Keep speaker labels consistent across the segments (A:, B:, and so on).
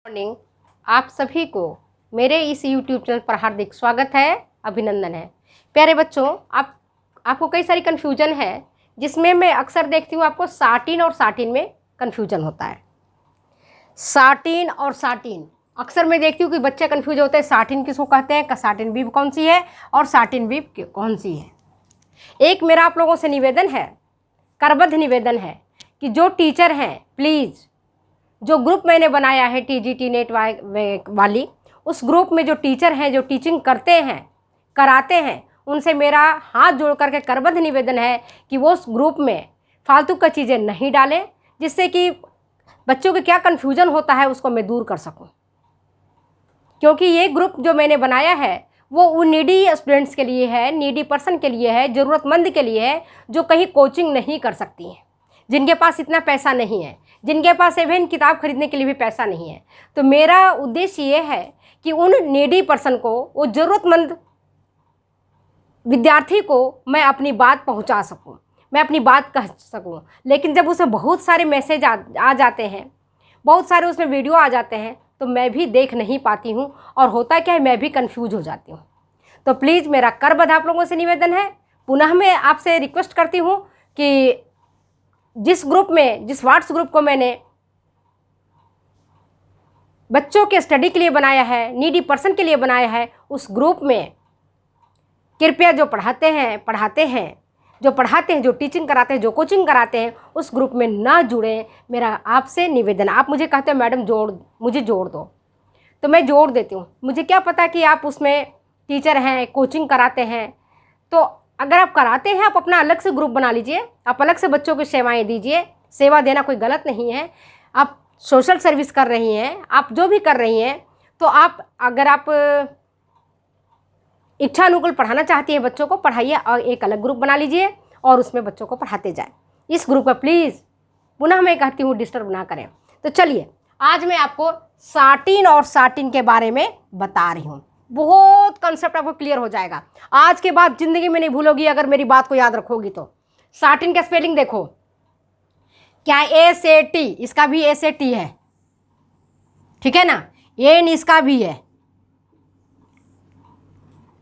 A: Morning. आप सभी को मेरे इस YouTube चैनल पर हार्दिक स्वागत है, अभिनंदन है। प्यारे बच्चों, आपको कई सारी कन्फ्यूजन है, जिसमें मैं अक्सर देखती हूँ आपको साटिन और साटिन में कन्फ्यूजन होता है। साटिन और साटिन अक्सर मैं देखती हूँ कि बच्चे कन्फ्यूज होते हैं, साटिन किसको कहते हैं, साटिन बीब कौन सी है और साटिन बीब कौन सी है। एक मेरा आप लोगों से निवेदन है, करबद्ध निवेदन है कि जो टीचर हैं प्लीज़, जो ग्रुप मैंने बनाया है TGT नेट वाली, उस ग्रुप में जो टीचर हैं, जो टीचिंग करते हैं, कराते हैं, उनसे मेरा हाथ जोड़ करके करबद्ध निवेदन है कि वो उस ग्रुप में फालतू का चीज़ें नहीं डालें, जिससे कि बच्चों के क्या कन्फ्यूज़न होता है उसको मैं दूर कर सकूं। क्योंकि ये ग्रुप जो मैंने बनाया है वो उन नीडी स्टूडेंट्स के लिए है, नीडी पर्सन के लिए है, ज़रूरतमंद के लिए है, जो कहीं कोचिंग नहीं कर सकती हैं, जिनके पास इतना पैसा नहीं है, जिनके पास इवन किताब खरीदने के लिए भी पैसा नहीं है। तो मेरा उद्देश्य ये है कि उन नीडी पर्सन को, वो ज़रूरतमंद विद्यार्थी को मैं अपनी बात पहुंचा सकूं, मैं अपनी बात कह सकूं। लेकिन जब उसमें बहुत सारे मैसेज आ जाते हैं, बहुत सारे उसमें वीडियो आ जाते हैं, तो मैं भी देख नहीं पाती हूं, और होता क्या है, मैं भी कंफ्यूज हो जाती हूं। तो प्लीज़ मेरा करबद्ध आप लोगों से निवेदन है, पुनः मैं आपसे रिक्वेस्ट करती हूं कि जिस ग्रुप में, जिस व्हाट्स ग्रुप को मैंने बच्चों के स्टडी के लिए बनाया है, नीडी पर्सन के लिए बनाया है, उस ग्रुप में कृपया जो पढ़ाते हैं, जो टीचिंग कराते हैं, जो कोचिंग कराते हैं, उस ग्रुप में ना जुड़ें। मेरा आपसे निवेदन। आप मुझे कहते हैं मैडम मुझे जोड़ दो, तो मैं जोड़ देती हूँ। मुझे क्या पता कि आप उसमें टीचर हैं, कोचिंग कराते हैं। तो अगर आप कराते हैं, आप अपना अलग से ग्रुप बना लीजिए, आप अलग से बच्चों की सेवाएं दीजिए। सेवा देना कोई गलत नहीं है, आप सोशल सर्विस कर रही हैं, आप जो भी कर रही हैं, तो अगर आप इच्छा अनुकूल पढ़ाना चाहती हैं बच्चों को, पढ़ाइए और एक अलग ग्रुप बना लीजिए और उसमें बच्चों को पढ़ाते जाएं। इस ग्रुप का प्लीज़ पुनः मैं कहती हूँ डिस्टर्ब ना करें। तो चलिए, आज मैं आपको साटिन और साटिन के बारे में बता रही हूँ। बहुत कंसेप्ट आपको क्लियर हो जाएगा। आज के बाद ज़िंदगी में नहीं भूलोगी अगर मेरी बात को याद रखोगी तो। साटिन का स्पेलिंग देखो, क्या SAT, इसका भी SAT है, ठीक है ना। एन इसका भी है,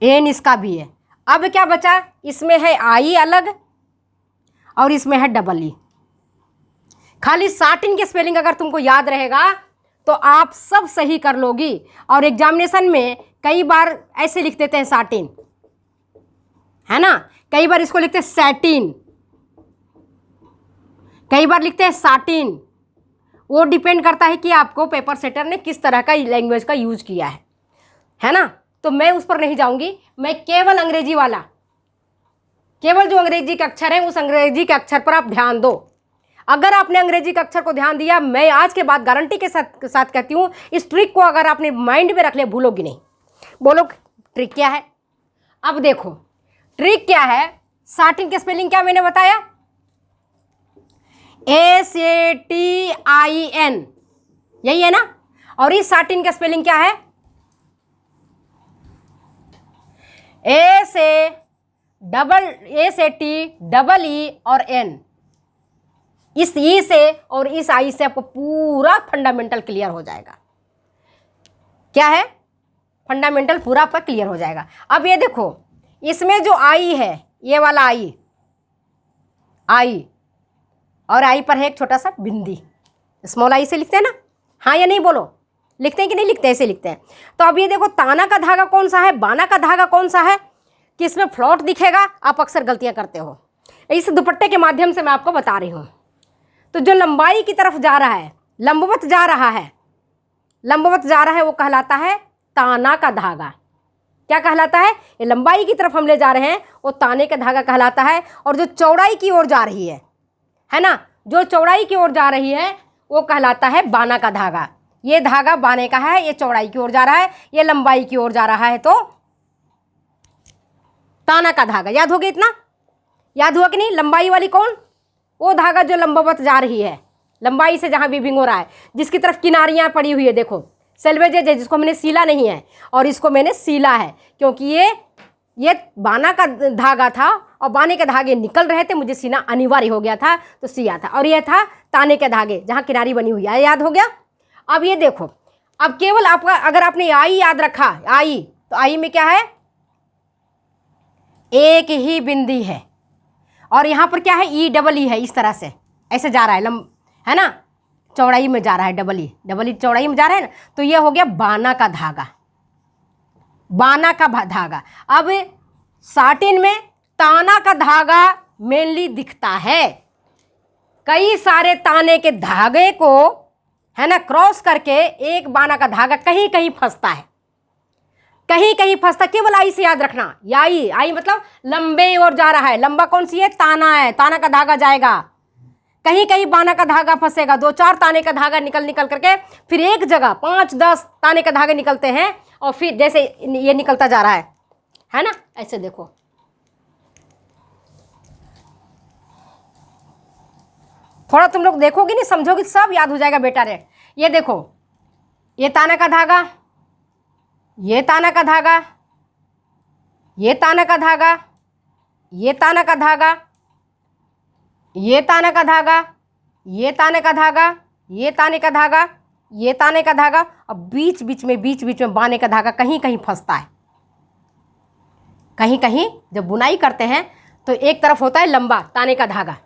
A: एन इसका भी है। अब क्या बचा, इसमें है आई अलग और इसमें है डबल ई। खाली साटिन के स्पेलिंग अगर तुमको याद रहेगा तो आप सब सही कर लोगी। और एग्जामिनेशन में कई बार ऐसे लिख देते हैं साटिन, है ना, कई बार इसको लिखते हैं सैटिन, कई बार लिखते हैं साटिन। वो डिपेंड करता है कि आपको पेपर सेटर ने किस तरह का लैंग्वेज का यूज किया है ना। तो मैं उस पर नहीं जाऊंगी, मैं केवल अंग्रेजी वाला, केवल जो अंग्रेजी के अक्षर हैं उस अंग्रेजी के अक्षर पर आप ध्यान दो। अगर आपने अंग्रेजी के अक्षर को ध्यान दिया, मैं आज के बाद गारंटी के साथ कहती हूँ, इस ट्रिक को अगर आपने माइंड में रख लिया, भूलोगी नहीं। बोलो ट्रिक क्या है। अब देखो ट्रिक क्या है। साटिन के स्पेलिंग क्या मैंने बताया, SATIN, यही है ना। और इस साटिन का स्पेलिंग क्या है, SATEE और N। इस ई से और इस आई से आपको पूरा फंडामेंटल क्लियर हो जाएगा। क्या है, फंडामेंटल पूरा आपका क्लियर हो जाएगा। अब ये देखो, इसमें जो आई है, ये वाला आई और आई पर है एक छोटा सा बिंदी, स्मॉल आई से लिखते हैं ना, हाँ या नहीं बोलो, लिखते हैं कि नहीं लिखते हैं, ऐसे लिखते हैं। तो अब ये देखो, ताना का धागा कौन सा है, बाना का धागा कौन सा है, कि इसमें फ्लॉट दिखेगा। आप अक्सर गलतियां करते हो। इस दुपट्टे के माध्यम से मैं आपको बता रही हूँ। तो जो लंबाई की तरफ जा रहा है, लंबवत जा रहा है, वो कहलाता है ताना का धागा। क्या कहलाता है, ये लंबाई की तरफ हम ले जा रहे हैं, वो ताने का धागा कहलाता है। और जो चौड़ाई की ओर जा रही है ना, जो चौड़ाई की ओर जा रही है वो कहलाता है बाना का धागा। ये धागा बाने का है, ये चौड़ाई की ओर जा रहा है, ये लंबाई की ओर जा रहा है, तो ताना का धागा। याद हो गया, इतना याद हुआ कि नहीं। लंबाई वाली कौन, वो धागा जो लंबवत जा रही है, लंबाई से जहाँ वीविंग हो रहा है, जिसकी तरफ किनारियाँ पड़ी हुई है। देखो सेल्वेजेज है, जिसको मैंने सीला नहीं है और इसको मैंने सीला है, क्योंकि ये बाना का धागा था और बाने के धागे निकल रहे थे, मुझे सीना अनिवार्य हो गया था तो सिया था। और यह था ताने के धागे, जहाँ किनारी बनी हुई है। याद हो गया। अब ये देखो, अब केवल आपका अगर आपने आई याद रखा, आई, तो आई में क्या है, एक ही बिंदी है और यहां पर क्या है, ई डबल ई है, इस तरह से ऐसे जा रहा है, है ना, चौड़ाई में जा रहा है, डबल ई चौड़ाई में जा रहा है ना, तो ये हो गया बाना का धागा, बाना का धागा। अब साटिन में ताना का धागा मेनली दिखता है, कई सारे ताने के धागे को, है ना, क्रॉस करके एक बाना का धागा कहीं कहीं फंसता है, कहीं कहीं फंसता, केवल आई से याद रखना, आई, आई मतलब लंबे ओर जा रहा है, लंबा कौन सी है, ताना है, ताना का धागा जाएगा, कहीं कहीं बाना का धागा फंसेगा, 2-4 ताने का धागा निकल करके फिर एक जगह 5-10 ताने के धागे निकलते हैं और फिर जैसे ये निकलता जा रहा है ना, ऐसे देखो, थोड़ा तुम लोग देखोगे नहीं, समझोगे, सब याद हो जाएगा बेटा रे। ये देखो, ये ताना का धागा, ये ताना का धागा, ये ताना का धागा, ये ताना का धागा, ये ताने का धागा, ये ताने का धागा, ये ताने का धागा, ये ताने का धागा, और बीच बीच में बाने का धागा कहीं कहीं फंसता है, कहीं कहीं जब बुनाई करते हैं तो एक तरफ होता है लंबा ताने का धागा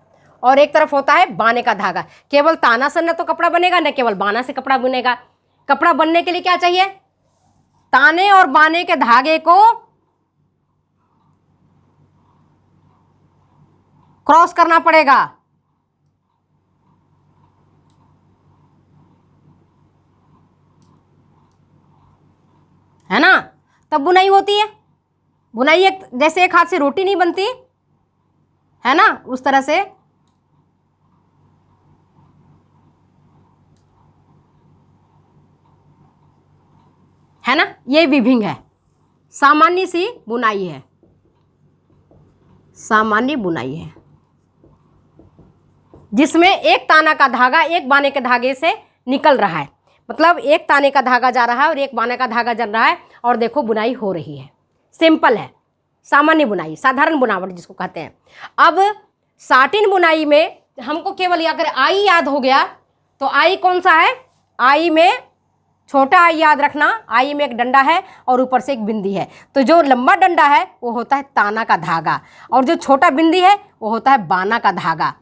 A: और एक तरफ होता है बाने का धागा। केवल ताना से न तो कपड़ा बनेगा, न केवल बाना से कपड़ा बुनेगा। कपड़ा बनने के लिए क्या चाहिए, ताने और बाने के धागे को क्रॉस करना पड़ेगा, है ना, तब बुनाई होती है। बुनाई एक जैसे एक हाथ से रोटी नहीं बनती, है ना, उस तरह से है ना, ये वीविंग है, सामान्य सी बुनाई है, सामान्य बुनाई है जिसमें एक ताना का धागा एक बाने के धागे से निकल रहा है, मतलब एक ताने का धागा जा रहा है और एक बाने का धागा जल रहा है और देखो बुनाई हो रही है। सिंपल है, सामान्य बुनाई, साधारण बुनावट जिसको कहते हैं। अब साटिन बुनाई में हमको केवल अगर आई याद हो गया तो आई कौन सा है, आई में छोटा आई याद रखना, आई में एक डंडा है और ऊपर से एक बिंदी है, तो जो लंबा डंडा है वो होता है ताना का धागा और जो छोटा बिंदी है वो होता है बाना का धागा।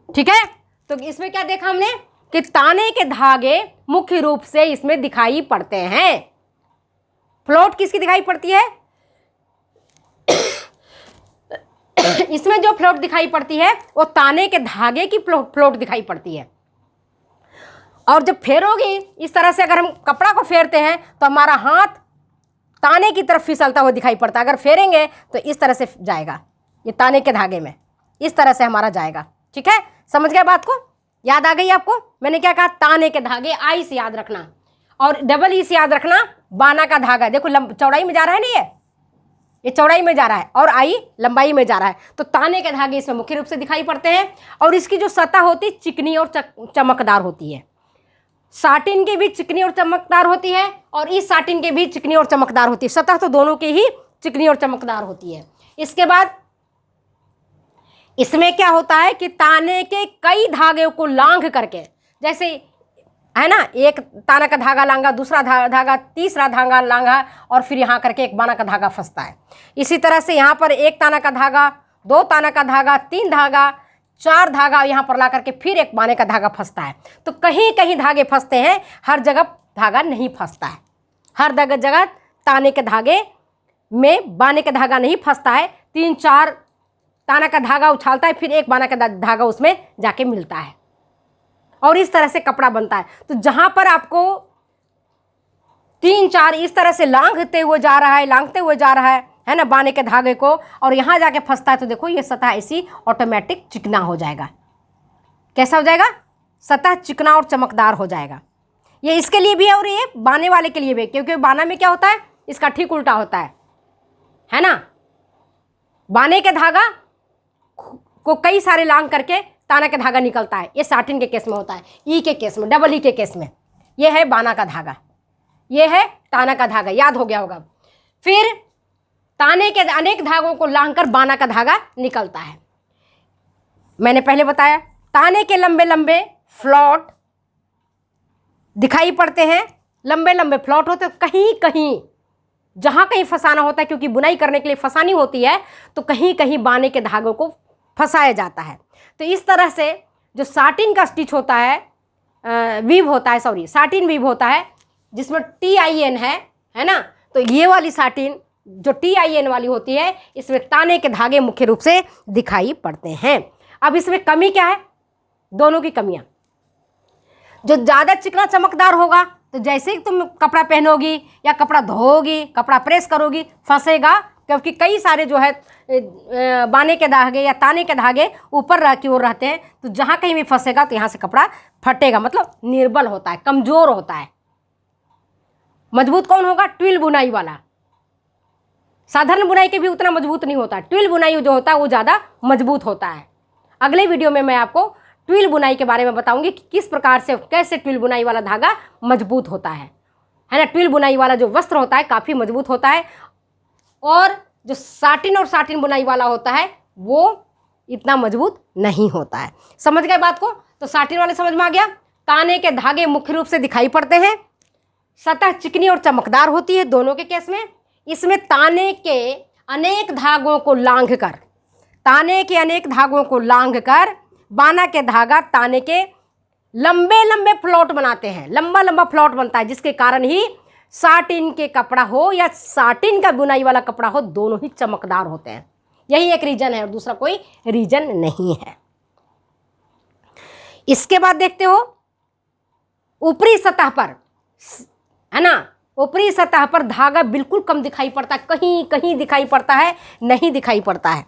A: ठीक है, तो इसमें क्या देखा हमने कि ताने के धागे मुख्य रूप से इसमें दिखाई पड़ते हैं। फ्लोट किसकी दिखाई पड़ती है इसमें जो फ्लोट दिखाई पड़ती है वो ताने के धागे की फ्लोट दिखाई पड़ती है। और जब फेरोगे इस तरह से, अगर हम कपड़ा को फेरते हैं तो हमारा हाथ ताने की तरफ फिसलता हुआ दिखाई पड़ता है, अगर फेरेंगे तो इस तरह से जाएगा, ये ताने के धागे में इस तरह से हमारा जाएगा। ठीक है, समझ गए बात को, याद आ गई आपको। मैंने क्या कहा, ताने के धागे आई से याद रखना और डबल ई से याद रखना बाना का धागा। देखो चौड़ाई में जा रहा है ना, ये चौड़ाई में जा रहा है और आई लंबाई में जा रहा है, तो ताने के धागे इसमें मुख्य रूप से दिखाई पड़ते हैं। और इसकी जो सतह होती है चिकनी और चमकदार होती है। साटिन की भी चिकनी और चमकदार होती है और इस साटिन की भी चिकनी और चमकदार होती है। सतह तो दोनों की ही चिकनी और चमकदार होती है। इसके बाद इसमें क्या होता है कि ताने के कई धागे को लांघ करके, जैसे है ना, एक ताना का धागा लांघा, दूसरा धागा, तीसरा धागा लांघा और फिर यहाँ करके एक बाना का धागा फंसता है। इसी तरह से यहाँ पर एक ताना का धागा, दो ताना का धागा, 3 धागा, 4 धागा यहाँ पर ला करके फिर एक बाने का धागा फंसता है। तो कहीं कहीं धागे फंसते हैं, हर जगह धागा नहीं फंसता है। हर जगह ताने के धागे में बाने का धागा नहीं फंसता है। 3-4 ताना का धागा उछालता है, फिर एक बाना का धागा उसमें जाके मिलता है और इस तरह से कपड़ा बनता है। तो जहाँ पर आपको 3-4 इस तरह से लांघते हुए जा रहा है ना, बाने के धागे को, और यहाँ जाके फंसता है, तो देखो ये सतह ऐसी ऑटोमेटिक चिकना हो जाएगा। कैसा हो जाएगा, सतह चिकना और चमकदार हो जाएगा। ये इसके लिए भी है और ये बाने वाले के लिए भी, क्योंकि बाना में क्या होता है, इसका ठीक उल्टा होता है ना। बाने के धागा को कई सारे लांघ करके ताना का धागा निकलता है। ये साटिन के केस में होता है, ई के केस में, डबल ई के केस में ये है बाना का धागा, ये है ताना का धागा। याद हो गया होगा। फिर ताने के अनेक धागों को लांघकर बाना का धागा निकलता है। मैंने पहले बताया ताने के लंबे लंबे फ्लॉट दिखाई पड़ते हैं लंबे लंबे फ्लॉट होते, कहीं कहीं जहाँ कहीं फंसाना होता है, क्योंकि बुनाई करने के लिए फंसानी होती है, तो कहीं कहीं बाने के धागों को फंसाया जाता है। तो इस तरह से जो साटिन का स्टिच होता है, वीव होता है, सॉरी साटिन वीव होता है, जिसमें TIN है ना। तो ये वाली साटिन जो TIN वाली होती है, इसमें ताने के धागे मुख्य रूप से दिखाई पड़ते हैं। अब इसमें कमी क्या है, दोनों की कमियां। जो ज़्यादा चिकना चमकदार होगा, तो जैसे ही तुम कपड़ा पहनोगी या कपड़ा धोओगी, कपड़ा प्रेस करोगी, फंसेगा, क्योंकि कई सारे जो है बाने के धागे या ताने के धागे ऊपर की ओर रहते हैं। तो जहाँ कहीं भी फंसेगा तो यहाँ से कपड़ा फटेगा, मतलब निर्बल होता है, कमज़ोर होता है। मजबूत कौन होगा, ट्विल बुनाई वाला। साधारण बुनाई के भी उतना मजबूत नहीं होता, ट्विल बुनाई जो होता है वो ज़्यादा मजबूत होता है। अगले वीडियो में मैं आपको ट्विल बुनाई के बारे में बताऊंगी कि किस प्रकार से, कैसे ट्विल बुनाई वाला धागा मजबूत होता है ना। ट्विल बुनाई वाला जो वस्त्र होता है काफ़ी मजबूत होता है, और जो साटिन और साटिन बुनाई वाला होता है वो इतना मजबूत नहीं होता है। समझ गए बात को? तो साटिन वाले समझ में आ गया। ताने के धागे मुख्य रूप से दिखाई पड़ते हैं, सतह चिकनी और चमकदार होती है दोनों के केस में। इसमें ताने के अनेक धागों को लांघकर, ताने के अनेक धागों को लांघकर बाना के धागा ताने के लंबे लंबे फ्लॉट बनाते हैं, लंबा लंबा फ्लॉट बनता है, जिसके कारण ही साटिन के कपड़ा हो या साटिन का बुनाई वाला कपड़ा हो, दोनों ही चमकदार होते हैं। यही एक रीजन है और दूसरा कोई रीजन नहीं है। इसके बाद देखते हो ऊपरी सतह पर, है ना, ऊपरी सतह पर धागा बिल्कुल कम दिखाई पड़ता है, कहीं कहीं दिखाई पड़ता है, नहीं दिखाई पड़ता है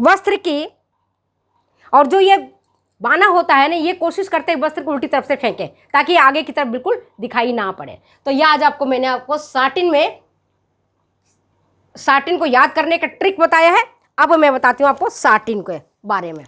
A: वस्त्र की। और जो ये बाना होता है ना, ये कोशिश करते हैं वस्त्र को उल्टी तरफ से फेंके, ताकि आगे की तरफ बिल्कुल दिखाई ना पड़े। तो ये आज आपको मैंने आपको साटिन को याद करने का ट्रिक बताया है। अब मैं बताती हूँ आपको साटिन के बारे में।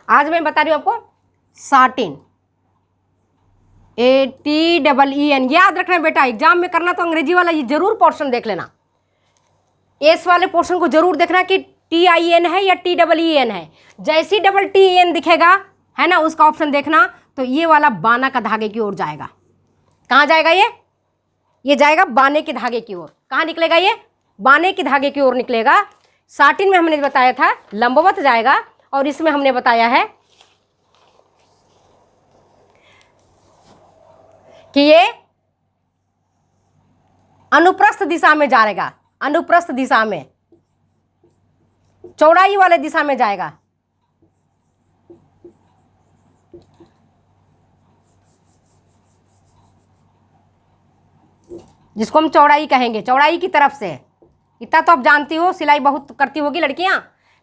A: आज मैं बता रही हूँ आपको साटिन, ATEEN। याद रखना बेटा, एग्जाम में करना तो अंग्रेजी वाला ये जरूर पोर्शन देख लेना, एस वाले पोर्शन को जरूर देखना कि TIN है या TEEN है। जैसी TEEN दिखेगा, है ना, उसका ऑप्शन देखना, तो ये वाला बाना का धागे की ओर जाएगा। कहाँ जाएगा ये जाएगा बाने के धागे की ओर। कहाँ निकलेगा ये, बाने के धागे की ओर निकलेगा। साटिन में हमने बताया था लंबवत जाएगा, और इसमें हमने बताया है कि ये अनुप्रस्थ दिशा में जाएगा, अनुप्रस्थ दिशा में, चौड़ाई वाले दिशा में जाएगा। जिसको हम चौड़ाई कहेंगे, चौड़ाई की तरफ से। इतना तो आप जानती हो, सिलाई बहुत करती होगी लड़कियां,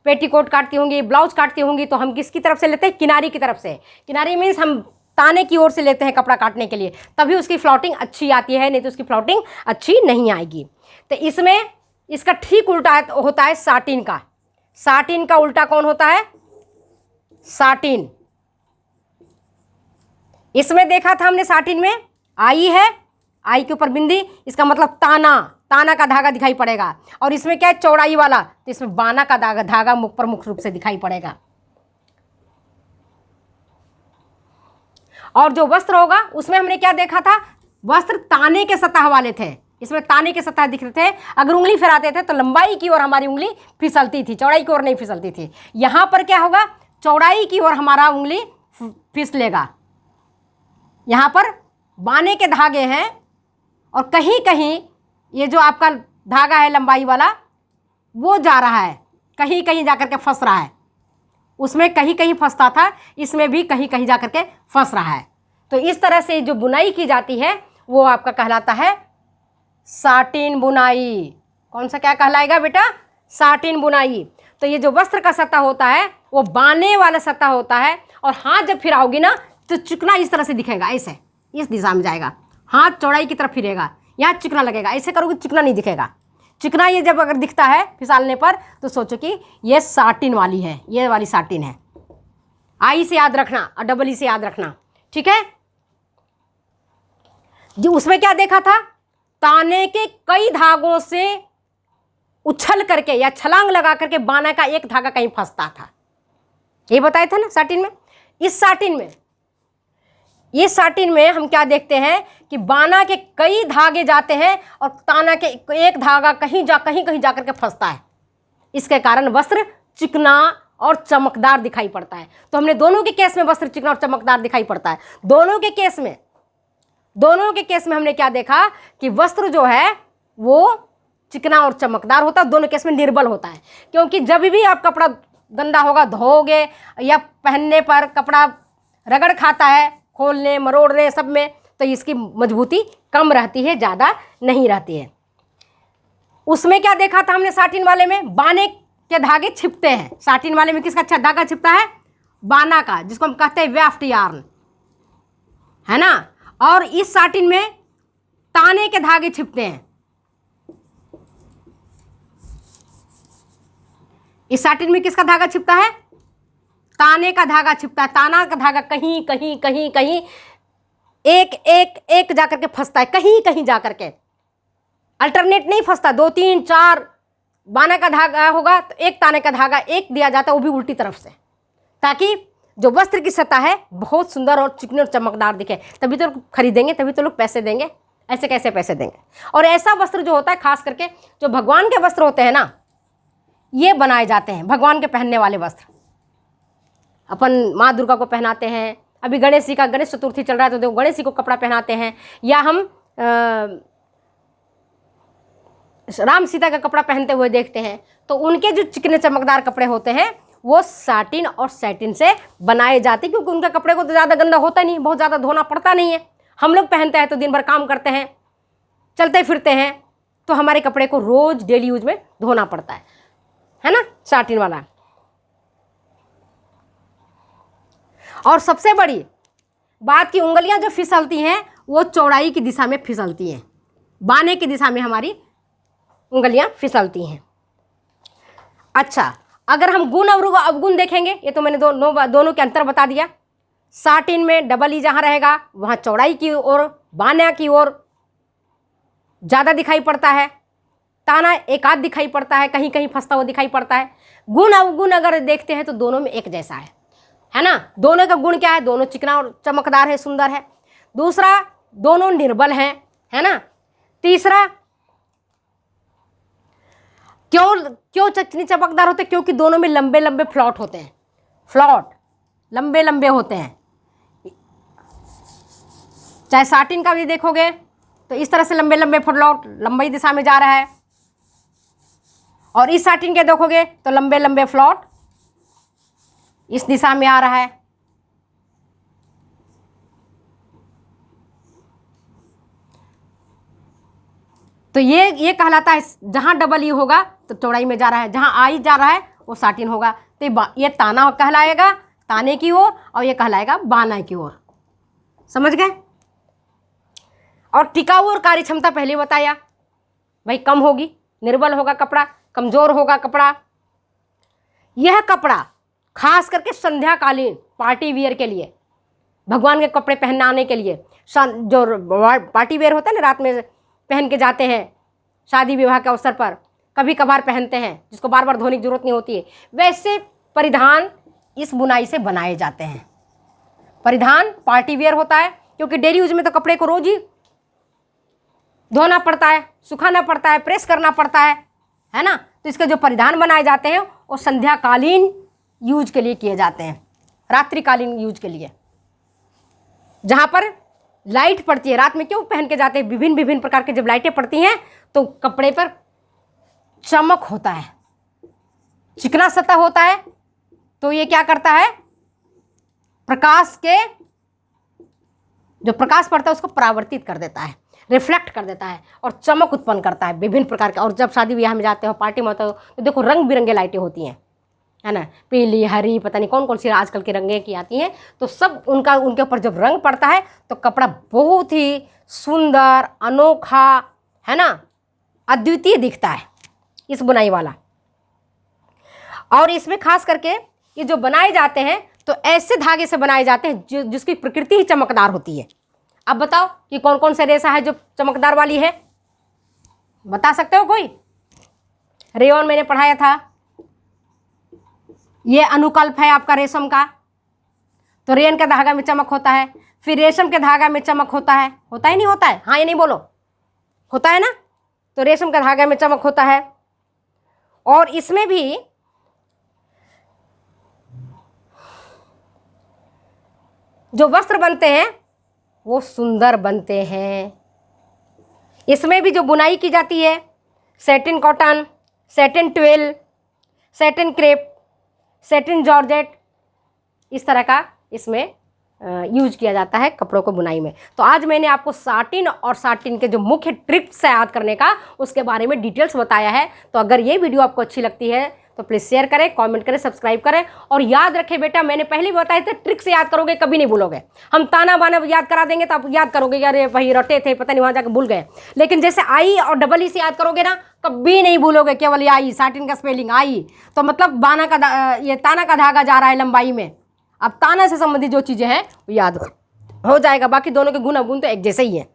A: पेटीकोट काटती होंगी, ब्लाउज काटती होंगी, तो हम किसकी तरफ से लेते हैं, किनारी की तरफ से। किनारी मीन्स हम ताने की ओर से लेते हैं कपड़ा काटने के लिए, तभी उसकी फ्लॉटिंग अच्छी आती है, नहीं तो उसकी फ्लॉटिंग अच्छी नहीं आएगी। तो इसमें इसका ठीक उल्टा होता है साटिन का। साटिन का उल्टा कौन होता है, साटिन। इसमें देखा था हमने साटिन में आई है, आई के ऊपर बिंदी, इसका मतलब ताना, ताना का धागा दिखाई पड़ेगा। और इसमें क्या है, चौड़ाई वाला, तो इसमें बाना का धागा प्रमुख रूप से दिखाई पड़ेगा। और जो वस्त्र होगा उसमें हमने क्या देखा था, वस्त्र ताने के सतह वाले थे, इसमें ताने के सतह दिख रहे थे। अगर उंगली फिराते थे तो लंबाई की ओर हमारी उंगली फिसलती थी, चौड़ाई की ओर नहीं फिसलती थी। यहाँ पर क्या होगा, चौड़ाई की ओर हमारा उंगली फिसलेगा। यहाँ पर बाने के धागे हैं, और कहीं कहीं ये जो आपका धागा है लंबाई वाला, वो जा रहा है, कहीं कहीं जाकर के फंस रहा है। उसमें कहीं कहीं फंसता था, इसमें भी कहीं कहीं जाकर के फंस रहा है। तो इस तरह से जो बुनाई की जाती है वो आपका कहलाता है साटिन बुनाई। कौन सा क्या कहलाएगा बेटा, साटिन बुनाई। तो ये जो वस्त्र का सतह होता है वो बाने वाला सतह होता है, और हाथ जब फिराओगी ना तो चिकना इस तरह से दिखेगा, ऐसे इस दिशा में जाएगा, हाथ चौड़ाई की तरफ फिरेगा, यहाँ चिकना लगेगा। ऐसे करोगे चिकना नहीं दिखेगा, चिकना ये जब अगर दिखता है फिसलने पर तो सोचो कि ये साटिन वाली है, ये वाली साटिन है। आई से याद रखना और डबल ई से याद रखना, ठीक है जी। उसमें क्या देखा था, ताने के कई धागों से उछल करके या छलांग लगा करके बाना का एक धागा कहीं फंसता था, ये बताया था ना साटिन में। इस साटिन में हम क्या देखते हैं कि बाना के कई धागे जाते हैं और ताना के एक धागा कहीं जा करके फंसता है। इसके कारण वस्त्र चिकना और चमकदार दिखाई पड़ता है। तो हमने दोनों के केस में वस्त्र चिकना और चमकदार दिखाई पड़ता है। दोनों के केस में हमने क्या देखा कि वस्त्र जो है वो चिकना और चमकदार होता है, दोनों केस में निर्बल होता है। क्योंकि जब भी आप कपड़ा गंदा होगा धोओगे या पहनने पर कपड़ा रगड़ खाता है, खोलने मरोड़ने सब में, तो इसकी मजबूती कम रहती है, ज़्यादा नहीं रहती है। उसमें क्या देखा था हमने साटिन वाले में, बाने के धागे छिपते हैं। साटिन वाले में किसका अच्छा धागा छिपता है, बाना का, जिसको हम कहते हैं वेफ्ट यार्न, है ना। और इस साटिन में ताने के धागे छिपते हैं। इस साटिन में किसका धागा छिपता है, ताने का धागा छिपता है। ताना का धागा कहीं एक जाकर के फंसता है, कहीं जाकर के, अल्टरनेट नहीं फंसता। 2 3 4 बाना का धागा होगा तो एक ताने का धागा एक दिया जाता है, वो भी उल्टी तरफ से, ताकि जो वस्त्र की सतह है बहुत सुंदर और चिकनी और चमकदार दिखे। तभी तो लोग खरीदेंगे, तभी तो लोग पैसे देंगे, ऐसे कैसे पैसे देंगे। और ऐसा वस्त्र जो होता है, खास करके जो भगवान के वस्त्र होते हैं ना, ये बनाए जाते हैं, भगवान के पहनने वाले वस्त्र। अपन माँ दुर्गा को पहनाते हैं, अभी गणेश चतुर्थी चल रहा है तो देखो गणेश जी को कपड़ा पहनाते हैं, या हम राम सीता का कपड़ा पहनते हुए देखते हैं। तो उनके जो चिकने चमकदार कपड़े होते हैं वो साटिन और सैटिन से बनाए जाते हैं, क्योंकि उनके कपड़े को तो ज़्यादा गंदा होता नहीं, बहुत ज़्यादा धोना पड़ता नहीं है। हम लोग पहनते हैं तो दिन भर काम करते हैं, चलते फिरते हैं, तो हमारे कपड़े को रोज़ डेली यूज में धोना पड़ता है ना, साटिन वाला। और सबसे बड़ी बात की उंगलियां जो फिसलती हैं वो चौड़ाई की दिशा में फिसलती हैं, बाने की दिशा में हमारी उंगलियां फिसलती हैं। अच्छा, अगर हम गुण और अवगुण देखेंगे, ये तो मैंने दोनों के अंतर बता दिया। साटिन में डबल ई जहाँ रहेगा वहाँ चौड़ाई की ओर, बाना की ओर ज़्यादा दिखाई पड़ता है, ताना एक आध दिखाई पड़ता है, कहीं फंसता हुआ दिखाई पड़ता है। गुण अवगुण अगर देखते हैं तो दोनों में एक जैसा है ना। दोनों का गुण क्या है, दोनों चिकना और चमकदार है, सुंदर है। दूसरा, दोनों निर्बल हैं, है ना। तीसरा, क्यों चिकनी चमकदार होते हैं, क्योंकि दोनों में लंबे लंबे फ्लॉट होते हैं, फ्लॉट लंबे लंबे होते हैं। चाहे साटिन का भी देखोगे तो इस तरह से लंबे लंबे फ्लॉट लंबी दिशा में जा रहा है, और इस साटिन के देखोगे तो लंबे लंबे फ्लॉट इस दिशा में आ रहा है। तो ये कहलाता है, जहां डबल ई होगा तो चौड़ाई में जा रहा है, जहां आई जा रहा है वो साटिन होगा। तो ये ताना कहलाएगा ताने की ओर, और ये कहलाएगा बाना की ओर। समझ गए। और टिकाऊ और कार्य क्षमता पहले बताया, भाई कम होगी, निर्बल होगा कपड़ा, कमजोर होगा कपड़ा। यह कपड़ा खास करके संध्याकालीन पार्टी वियर के लिए, भगवान के कपड़े पहनाने के लिए, जो पार्टी वियर होता है ना, रात में पहन के जाते हैं, शादी विवाह के अवसर पर कभी कभार पहनते हैं, जिसको बार बार धोने की जरूरत नहीं होती है, वैसे परिधान इस बुनाई से बनाए जाते हैं। परिधान पार्टी वियर होता है, क्योंकि डेली यूज में तो कपड़े को रोज ही धोना पड़ता है, सुखाना पड़ता है, प्रेस करना पड़ता है ना। तो इसके जो परिधान बनाए जाते हैं वो संध्याकालीन यूज के लिए किए जाते हैं, रात्रिकालीन यूज के लिए, जहाँ पर लाइट पड़ती है। रात में क्यों पहन के जाते हैं, विभिन्न प्रकार के जब लाइटें पड़ती हैं तो कपड़े पर चमक होता है, चिकना सतह होता है, तो ये क्या करता है, प्रकाश के जो प्रकाश पड़ता है उसको परावर्तित कर देता है, रिफ्लेक्ट कर देता है और चमक उत्पन्न करता है विभिन्न प्रकार के। और जब शादी ब्याह में जाते हो, पार्टी में होते हो, तो देखो रंग बिरंगे लाइटें होती हैं, है ना, पीली हरी पता नहीं कौन सी आजकल के रंगे की आती हैं। तो सब उनके ऊपर जब रंग पड़ता है तो कपड़ा बहुत ही सुंदर, अनोखा, है ना, अद्वितीय दिखता है। इस बुनाई वाला। और इसमें खास करके ये जो बनाए जाते हैं तो ऐसे धागे से बनाए जाते हैं जिसकी प्रकृति ही चमकदार होती है। अब बताओ कि कौन कौन से रेशा है जो चमकदार वाली है, बता सकते हो कोई? रेयॉन मैंने पढ़ाया था, ये अनुकल्प है आपका रेशम का, तो रेयन के धागा में चमक होता है। फिर रेशम के धागा में चमक होता है ही नहीं होता है? हाँ या नहीं बोलो, होता है ना? तो रेशम के धागा में चमक होता है। और इसमें भी जो वस्त्र बनते हैं वो सुंदर बनते हैं। इसमें भी जो बुनाई की जाती है, satin cotton, satin twelve, satin crepe, satin georgette, इस तरह का इसमें यूज किया जाता है कपड़ों को बुनाई में। तो आज मैंने आपको साटिन और साटिन के जो मुख्य ट्रिक्स है याद करने का, उसके बारे में डिटेल्स बताया है। तो अगर ये वीडियो आपको अच्छी लगती है तो प्लीज़ शेयर करें, कमेंट करें, सब्सक्राइब करें। और याद रखें बेटा, मैंने पहले बताया था, ट्रिक से याद करोगे कभी नहीं भूलोगे। हम ताना बाना याद करा देंगे तो आप याद करोगे यार वही रटे थे, पता नहीं वहाँ जाकर भूल गए। लेकिन जैसे आई और डबल ई से याद करोगे ना, कभी नहीं भूलोगे। केवल ये आई, साटिन का स्पेलिंग आई, तो मतलब बाना का ये ताना का धागा जा रहा है लंबाई में। अब ताना से संबंधित जो चीज़ें हैं वो याद हो जाएगा। बाकी दोनों के गुण अवगुण तो एक जैसे ही है।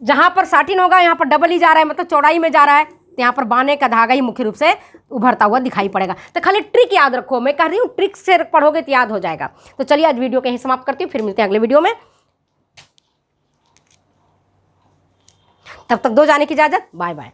A: जहाँ पर साटिन होगा यहाँ पर डबल ई जा रहा है, मतलब चौड़ाई में जा रहा है, तो यहाँ पर बाने का धागा ही मुख्य रूप से उभरता हुआ दिखाई पड़ेगा। तो खाली ट्रिक याद रखो, मैं कह रही हूँ ट्रिक से पढ़ोगे तो याद हो जाएगा। तो चलिए आज वीडियो कहीं समाप्त करती हूँ, फिर मिलते हैं अगले वीडियो में। तब तक दो जाने की इजाजत, बाय बाय।